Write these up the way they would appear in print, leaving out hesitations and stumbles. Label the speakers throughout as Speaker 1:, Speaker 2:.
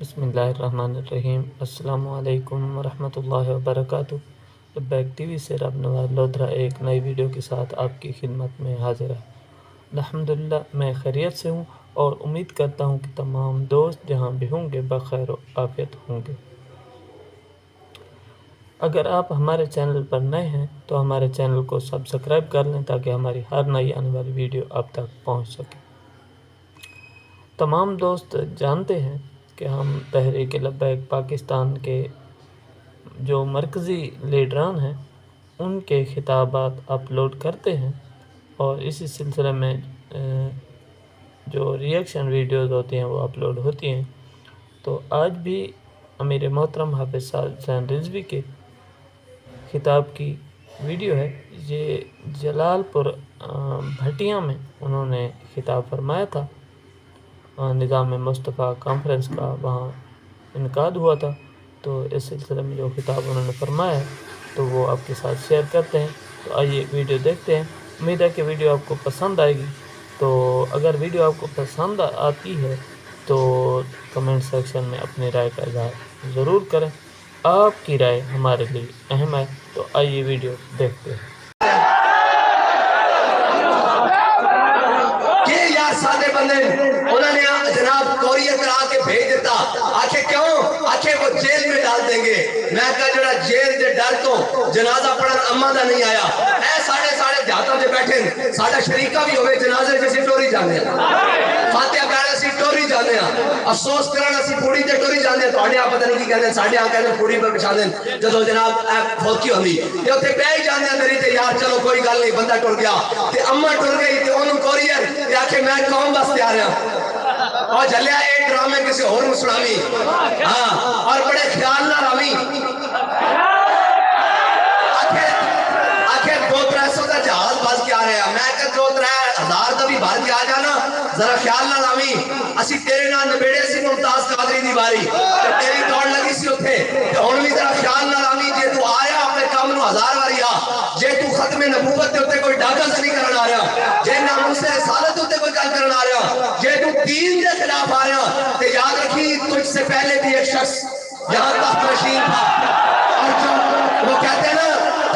Speaker 1: बिस्मिल्लाहिर्रहमानिर्रहीम। अस्सलाम वालेकुम वरहमतुल्लाहि वबरकातुह। बैक टीवी से रब नवाज लोधरा एक नई वीडियो के साथ आपकी खिदमत में हाजिर है। अल्हम्दुलिल्लाह मैं खैरियत से हूँ और उम्मीद करता हूँ कि तमाम दोस्त जहाँ भी होंगे बखैर आफियत होंगे। अगर आप हमारे चैनल पर नए हैं तो हमारे चैनल को सब्सक्राइब कर लें ताकि हमारी हर नई आने वाली वीडियो आप तक पहुँच सके। तमाम दोस्त जानते हैं कि हम तहरीक लब्बैक पाकिस्तान के जो मरकज़ी लीडरान हैं उनके खिताबात अपलोड करते हैं और इसी सिलसिले में जो रिएक्शन वीडियोज़ होती हैं वो अपलोड होती हैं। तो आज भी अमीर मोहतरम हाफिज़ साद हुसैन रिज़वी के खिताब की वीडियो है। ये जलालपुर भटिया में उन्होंने खिताब फरमाया था। निज़ाम मुस्तफ़ा कॉन्फ्रेंस का वहाँ इनकाद हुआ था, तो इस सिलसिले में जो खिताब उन्होंने फरमाया है तो वो आपके साथ शेयर करते हैं। तो आइए वीडियो देखते हैं। उम्मीद है कि वीडियो आपको पसंद आएगी। तो अगर वीडियो आपको पसंद आती है तो कमेंट सेक्शन में अपनी राय का इज़हार ज़रूर करें। आपकी राय हमारे लिए अहम है। तो आइए वीडियो देखते हैं।
Speaker 2: सादे बंदे उन्होंने जनाब कोरियर में आके भेज देता। आखे क्यों? आखे वो जेल में डाल देंगे। मैं कहा जरा जेल के डर तो जनाजा पढ़न अम्मा दा नहीं आया ऐ साढ़े साढ़े ध्याता जे बैठे साडा शरीका भी होवे जनाजे जैसे टोरी जाने फातिहा पढ़न ਅਸੀਂ टोरी जाने अफसोस करन ਅਸੀਂ पूड़ी ते टोरी जाने ਤੁਹਾਡੇ ਆ पता नहीं की कहंदे साडे आ कहंदे पूड़ी पर बिछा देन जदों जनाब फौकी होंदी ते उत्थे बह ही जांदे मेरी ते यार चलो कोई गल नहीं बंदा टुर गया ते अम्मा टुर गई ते ओनू कोरियर ते आखे मैं कौम वास्ते आ रहा और जलिया एक ड्रामे किसी और में सुनावी हां और बड़े ख्याल ना रावी आखे 2-300 का जहाज बस के आ रहे हैं। मैं कहा 2-3 का भी भर के आ जाना जरा ख्याल ना लावी ਅਸੀਂ तेरे नाल नबेड़े सी मुमताज कादरी दी बारी ते तेरी दौड़ लगी सी उथे ते हुन भी जरा ख्याल ना लावी जे तू आया अपने काम नु 1000 बारी आ जे तू खत्म नबूवत दे उते कोई डाका नहीं करन आ रहा जे नामुस रिसालत उते कोई गल करन आ रहा जे तू दीन के खिलाफ आ रहा ते याद रखी तुझसे पहले भी एक शख्स यहां तख्त नशीन था और जो वो कहते हैं ना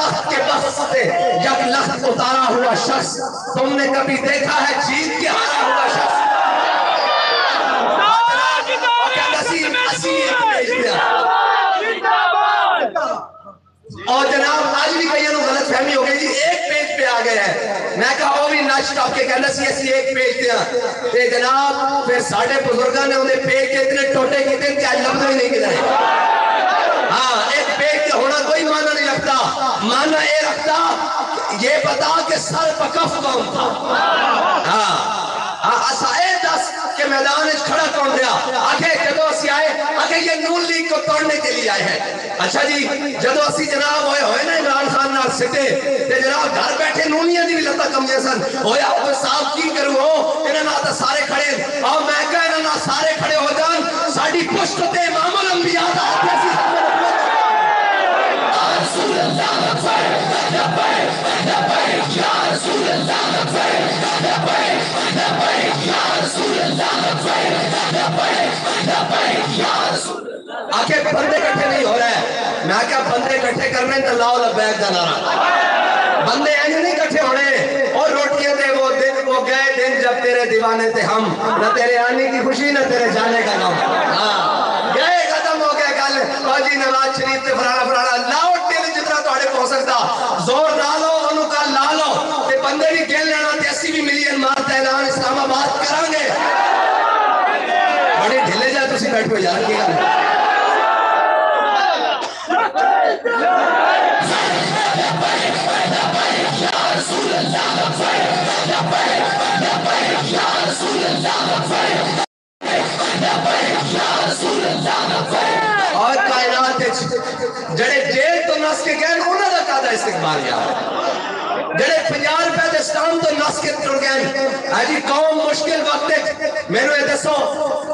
Speaker 2: तख्त के बस से जब लख्त उतारा हुआ शख्स तुमने कभी देखा है जीत के हारा हुआ शख्स और जनाब आज भी कई गलत फहमी हो गई जी एक पेज पे आ गए हैं। मैं कहा वो भी नच टप के कहना सी ऐसी एक पेज पे ते जनाब फिर साढ़े बुजुर्गों ने उन्हें पेज के इतने टोटे किए कि आज लफ्ज ही नहीं किधर। हाँ एक पेज पे होना कोई माना नहीं रखता। माना ये रखता ये बता के सर पकफ कौन था। हाँ असाए दस के मैदान में खड़ा कौन रहा आगे जदों असी आए आगे ये नून लीग को तोड़ने के लिए आए हैं। अच्छा जी जदों असी जनाब होए ना इमरान खान नाल सिटे ते जनाब घर बैठे नूनियां दी भी लत्तां कमियां सन होया कोई साहब की करूं हो इन्हां नाल तां सारे खड़े और मैं कह इन्हां नाल सारे खड़े हो जान साडी पुश्त ते इमामुल अंबिया दा ऐसी रसूल अल्लाह लब्बैक लब्बैक या रसूल अल्लाह लब्बैक लब्बैक लब्बैक या रसूल अल्लाह लब्बैक लब्बैक लब्बैक या रसूल अल्लाह। आके बंदे इकट्ठे नहीं हो रहे हैं। मैं क्या बंदे इकट्ठे करने तो लाओ लब्बैक का नारा। बंदे ऐसे नहीं इकट्ठे होने और रोटियां दे वो दिन वो गए दिन जब तेरे दीवाने थे हम न तेरे आने की खुशी न तेरे जाने का गम। हाँ गए खत्म हो गया कल बाजी नवाज शरीफ से फलाना फलाना लाओ टेल जितना थोड़े हो सकता जोर ला लो उन्होंने कल ला लो ते बंदे भी खेल लेना ते 80 मिलियन मारता ऐलान इस्लामाबाद करांगे। बड़े ढिले जा तुसी बैठो यार की गल और कायनात जड़े जेल तो नस के गए उन्होंने का कादा इस्तेमाल यार जड़े 50 रुपए के स्टाम तो नस के तुर गए अजी कौम मुश्किल वक्त मैनू ये दसो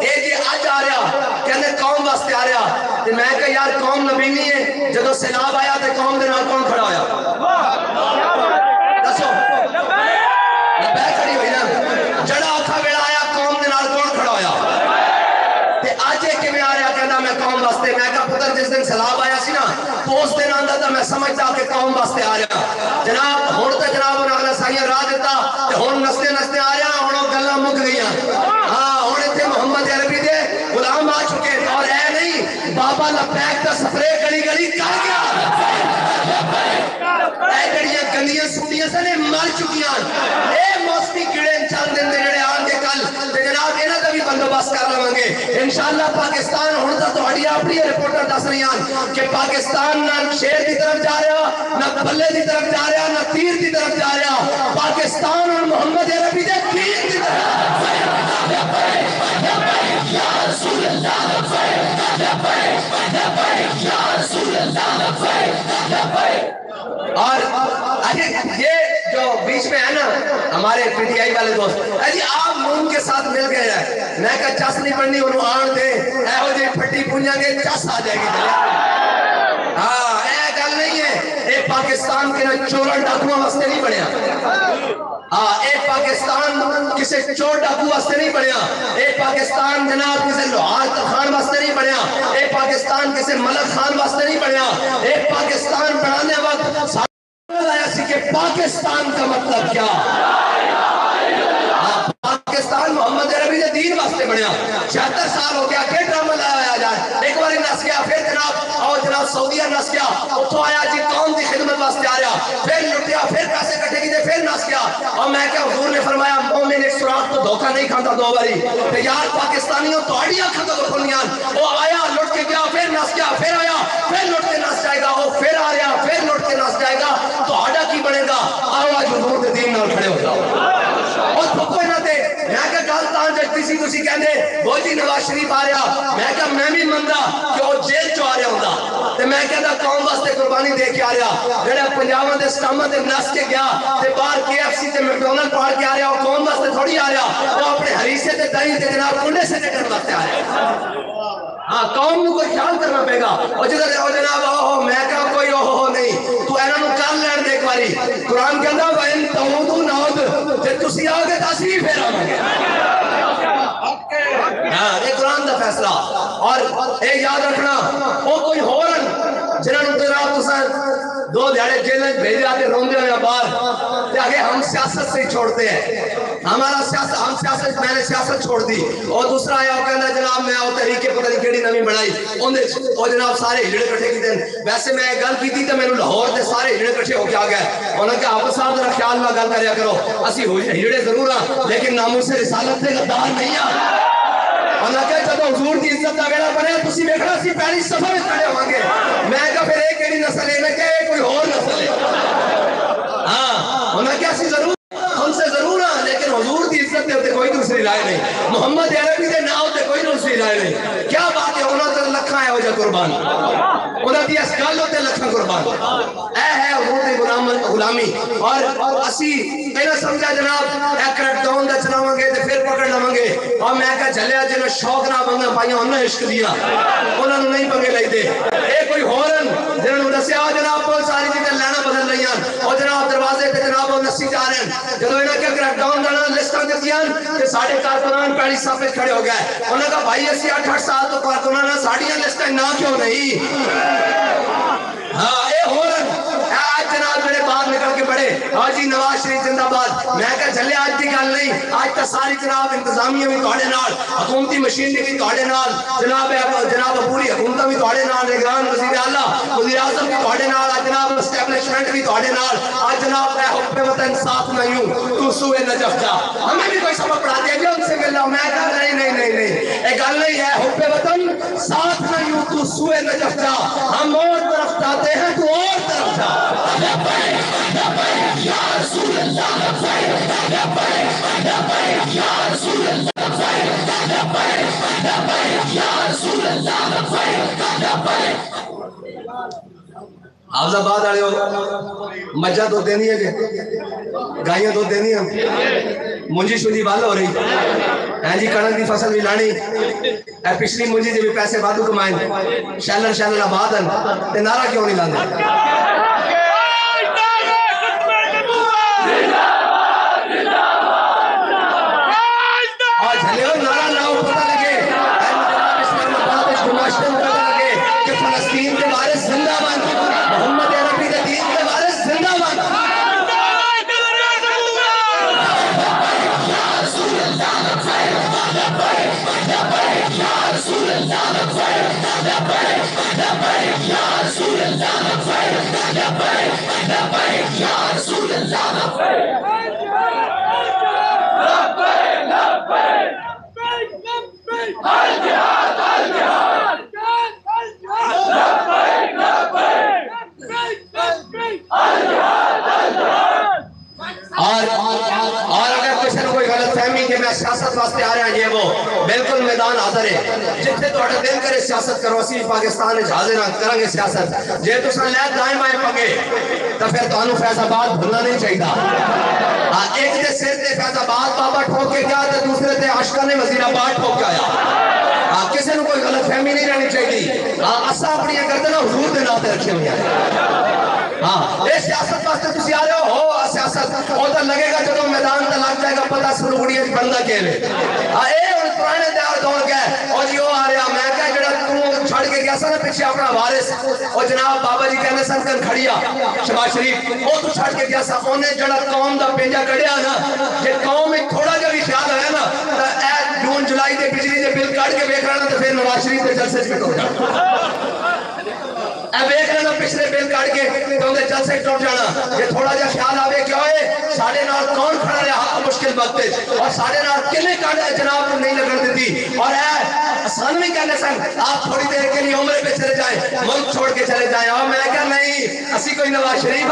Speaker 2: ये जी अज आ रहा कहते कौम वास्ते आ रहा ते मैं कहा यार कौम नबीनी है जदों सैलाब आया तो कौम के नाल कौन खड़ा होया दसो लब्बैक खड़ी हुई ना जड़ा औखा वेला आया कौम के नाल कौन खड़ा होया ते अज किवें आ रहा, कहता मैं कौम वास्ते। मैं कहा पुत्र जिस दिन सैलाब आया सी ना तो उस दिन आंदा था मैं समझता कि कौम वास्ते आ रहा। जनाब हुण तो जनाब उन्हें अगला साइया राह दिता ते हुण नसते नसते आ रहा, हुण गल्लां मुक गईयां। हाँ हुण इत्थे मोहम्मद अरबी दे गुलाम आ चुके और ऐ नहीं बाबा लबैक दा स्प्रे गली गली कर गया। जड़ियां गंदियां सुनियां सने मर चुकियां। ए मौसमी कीड़े चल देंदे जेड़े आंदे कल ते जनाब इन्हां दा भी बंदोबस्त कर लवांगे इंशाअल्लाह। पाकिस्तान हुण तां तुहाडी अपनी रिपोर्टर दस रहीआं कि पाकिस्तान ना शेर की तरफ जा रहा, ना बल्ले की तरफ जा रहा, ना तीर की तरफ जा रहा। पाकिस्तान और मोहम्मद अरबी दे दीन की तरफ। या रसूल अल्लाह और ये जो बीच में है ना हमारे पीटीआई वाले दोस्त, अजी आप मून के साथ मिल गए हैं। मैं कहा चस नहीं पड़नी उन्होंने आन दे एहो जी फट्टी पुंजांगे चस आ जाएगी। हाँ ये गल नहीं है, ये पाकिस्तान के ना चोर डाकुओं वास्ते नहीं बनया। हाँ ये पाकिस्तान किसी चोर डाकू वास्ते नहीं बनया। ये पाकिस्तान जनाब किसी लोहार खान वास्ते नहीं बनया। ये पाकिस्तान किसी मलक खान वास्ते नहीं बनया। ये पाकिस्तान बनाने वक्त आया सी कि पाकिस्तान का मतलब क्या। पाकिस्तान मोहम्मद अरबी के दीन वास्ते बनया। 76 साल हो गया के ड्रामा लाया जाए। एक बार नस गया फिर जनाब और जनाब सऊदीया नस गया, उतो आया जी कौम की खिदमत वास्ते आ रहा, फिर लुटिया, फिर पैसे इकट्ठे किए, फिर नस गया। और मैं क्या हुजूर ने फरमाया मोमिन एक सुराख तो धोखा नहीं खाता दो बारी। तो यार पाकिस्तानियों तुहाडी अखां तो खुलियां, वो आया लुट के गया, फिर नस गया, फिर आया, फिर लुट के नस जाएगा, वो फिर आ रहा, फिर लुट के नस जाएगा। तुहाडा की बनेगा? आओ आज हुजूर के दीन नाल खड़े हो जाओ। और थप्पड़ ना दे मैं क्या गल तां जट्टी सी तुसी कहंदे वो जी नवाज शरीफ आ रहा। मैं क्या मैं भी मनदा कि वो जेल चो आ रहा हुंदा ते मैं कहदा कौम वास्ते कुर्बानी दे के आ रहा। जेड़ा पंजाबां दे स्टामां ते नस के गया ते बाहर केएफसी ते मैकडॉनल्ड पाड़ के आ रहा, वो कौम वास्ते थोड़ी आ रहा, वो अपने हरीसे ते दही ते जनाब कुंडे से करने वास्ते आ रहा। हाँ कौम को कोई ख्याल करना पेगा। और जिधर ओ जनाब ओहो मैं क्या कोई ओहो नहीं, तू इन्हां नूं कर लैण दे एक बारी। कुरान कहंदा वइन तऊदू नौद जे तुसी आओगे तां असीं भी फेर आवांगे। हाँ ये कुरान दा फैसला। और ये याद रखना वो कोई होरन जिन्हां नूं जनाब तुसां 2 दिहाड़े जेल में भेजा के रोंदे हुए बाहर आगे हम सियासत से छोड़ते हैं। हमारा सियासत हम सियासत मैंने सियासत छोड़ दी। और दूसरा आया वो कहना जनाब मैं वो तरीके पता नहीं केड़ी नवी बनाई ओंदे और जनाब सारे हिजड़े इकट्ठे कीते। वैसे मैं गल की तो मैंने लाहौर के सारे हिजड़े इकट्ठे होके आ गए। उन्होंने कहा आप साहब जरा ख्याल में गल करिया करो, असी हिजड़े जरूर हाँ लेकिन नामूस रिसालत से गद्दार नहीं आ। उन्होंने कहा जब हुजूर की इज्जत का बेड़ा बने तुसी देखना सी पहली सफर में खड़े होंगे। मैं कहा फिर एक केड़ी नस्ल है, मैं क्या कोई और नस्ल है। हाँ उन्होंने कहा सी जरूर हमसे जरूर हाँ लेकिन हुजूर की इज्जत के होते कोई दूसरी राय नहीं, मोहम्मद अरबी के नाम होते कोई दूसरी राय नहीं। क्या बात है उन्होंने तो लखा है वजह कुर्बान उन्होंने दी इस गल होते लखा कुर्बान ऐ है हुजूर दी गुलामी। और असी पहला समझा जनाब ए क्रैकडाउन दा चलावांगे ते फिर पकड़ लवांगे। और मैं कहा चलिया जिन्हें शौक ना बंगा पाइया उन्हें इश्क दिया उन्होंने नहीं पंगे लईदे। ये कोई होरन जिन्होंने दसिया जनाब बहुत सारी चीजें लेना बदल रही और जनाब दरवाजे पे जनाब वो नसी जा रहे हैं। जब इन्हें क्या क्रैकडाउन का लिस्टां दित्तियां ते साढ़े कारकुनान पहली साफे खड़े हो गए। उन्होंने कहा भाई असी 8-8 साल तो कारकुनान साड़ियां लिस्टां ना क्यों नहीं। हाँ ये होरन आज जनाब मेरे बाहर निकल के बड़े हाजी नवाज शरीफ जिंदाबाद। मैं कहा चले आज की गल नहीं, आज तो सारी जनाब इंतजामिया भी तुहाडे नाल, हुकूमती मशीनरी भी तुहाडे नाल, जनाब पूरी हुकूमत भी तुहाडे नाल, निगरान वजीर आला वजीर आजम भी तुहाडे नाल, जनाब एस्टैब्लिशमेंट भी तुहाडे नाल। आज जनाब मैं हुक्म वतन साथ नहीं हूं तू सूए नजफ जा। हमें भी कोई सबक पढ़ा दिया गया उनसे मिलना। मैं कहा नहीं नहीं नहीं नहीं ये गल नहीं है, हुक्म वतन साथ नहीं हूं तू सूए नजफ जा। हम और तरफ जाते हैं तू और तरफ जा। या रसूल अल्लाह या रसूल अल्लाह या रसूल अल्लाह। हाफिजाबाद वाले हो मज्जा तो देनी है जी गायें तो देनी है, मुंजी शुंजी बल हो रही है जी, कणक की फसल भी लानी है। पिछली मुंजी जी भी पैसे वाधू कमाए शैलर शैलर आबाद ते नारा क्यों नहीं लाते। नारा लाओ पता लगे فلسطین کے وارث زندہ باد محمد عربی کے دین کے وارث زندہ باد اور اگر کسی نے کوئی غلط فہمی کہ میں سیاست واسطے آ رہا ہیں یہ وہ بالکل میدان حاضر ہے جتنے تھوڑا دل کرے سیاست کرو اسی پاکستان میں حاضر کریں گے سیاست جے تو سن لے دائیں بائیں پگے تو پھر تانوں فیض آباد بھولنا نہیں چاہیے ایک دے سر تے فیض آباد بابا ٹھوک کے گیا تے دوسرے تے عاشقہ نے وزیر آباد ٹھوک کے آیا کسی نے کوئی غلط فہمی نہیں رہنی چاہیے اسا اپنی گردن حضور دے نام تے رکھی ہوئی ہے اے سیاست واسطے تسی آ رہے ہو سیاست او تے لگے گا جدوں میدان تے لگ جائے گا پتہ سلوڑیاں وچ بندہ کیویں اے ہن پرانے دور دور گئے او جی او آ رہا میں کہ جڑا تو چھڑ کے گیا سا نا پیچھے اپنا وارث او جناب بابا جی کہنے سن کن کھڑیا شہباز شریف او تو چھڑ کے گیا سا اونے جڑا قوم دا پنجا کڈیا نا جے قوم وچ تھوڑا جا بھی خیال ہویا نا تے اے جون جولائی دے بجلی دے بل کٹ کے ویکھ رہا نا تے پھر نواز شریف دے جلسے وچ ٹوٹ جانا اے ویکھ لینا پچھلے بل کٹ کے تو دے جلسے ٹوٹ جانا یہ تھوڑا جا خیال آوے کہ اوئے ساڈے نال کون کھڑا رہا مشکل وقت وچ اور ساڈے نال کنے کڈ جناب کو نہیں لگن دیتی اور اے آسان بھی کہنے سن آپ تھوڑی دیر کے لیے عمرے پہ چلے جائیں ملک چھوڑ کے چلے جائیں اور میں کہا نہیں اسی کوئی نواز شریف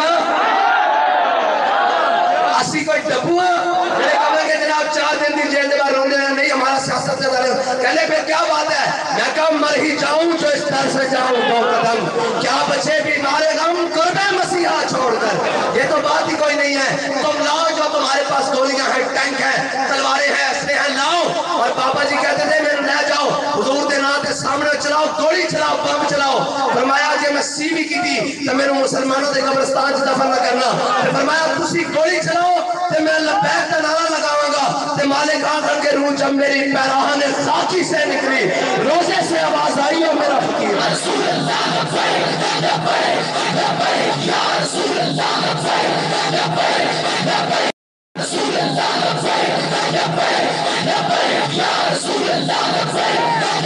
Speaker 2: اسی کوئی ڈبو میرے کہا کہ جناب 4 دن دی جیل دے بعد روندے ہیں نہیں ہمارا سیاست سے دار کہنے پھر کیا بات ہے میں کہا مر ہی جاؤں جو اس در سے جاؤں 2 قدم کیا بچے بیمار غم قرب مسیحا چھوڑ کر یہ تو بات ہی کوئی نہیں ہے تم لاؤ جو تمہارے پاس گولیاں ہیں ٹینک ہیں تلواریں ہیں اسلحے ہیں لاؤ اور پاپا جی کہتے تھے میرے لے جاؤ حضور دے نام تے سامنے چلاؤ گولی چلاؤ بم چلاؤ فرمایا جے میں سی بھی کی تھی تو میرے مسلمانوں دے قبرستان سے دفن نہ کرنا فرمایا تسی گولی چلاؤ تے میں لبیک کا نعرہ لگاؤں گا تے مالک آخر کے روح جب میری پیراہن خاکی سے نکلی روزے سے آواز آئی ہے میرا فقیر رسول اللہ لبیک لبیک یا رسول اللہ لبیک لبیک رسول اللہ لبیک لبیک یا رسول اللہ لبیک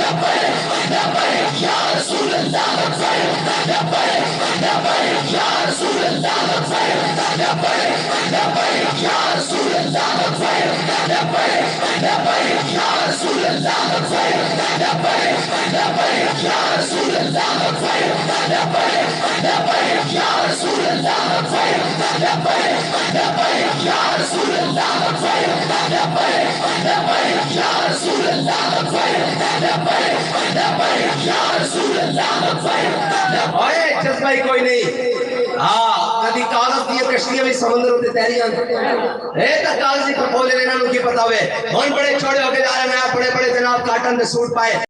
Speaker 2: لبیک یا رسول اللہ لبیک لبیک یا رسول اللہ لبیک لبیک یا رسول اللہ لبیک لبیک یا رسول اللہ لبیک لبیک یا رسول اللہ لبیک لبیک یا رسول اللہ لبیک یا رسول اللہ لبیک یا رسول اللہ لبیک یا رسول اللہ اوئے جذبہ ہی کوئی نہیں کدی کاغذ دیا کشتیاں بھی سمندر ہوتے تیریاں اے تا کاغذی کھولے انہاں نوں کی پتہ ہوئے ہن بڑے چھوڑے ہو کے جا رہے ہیں بڑے بڑے جناب کاٹن دے سوٹ پائے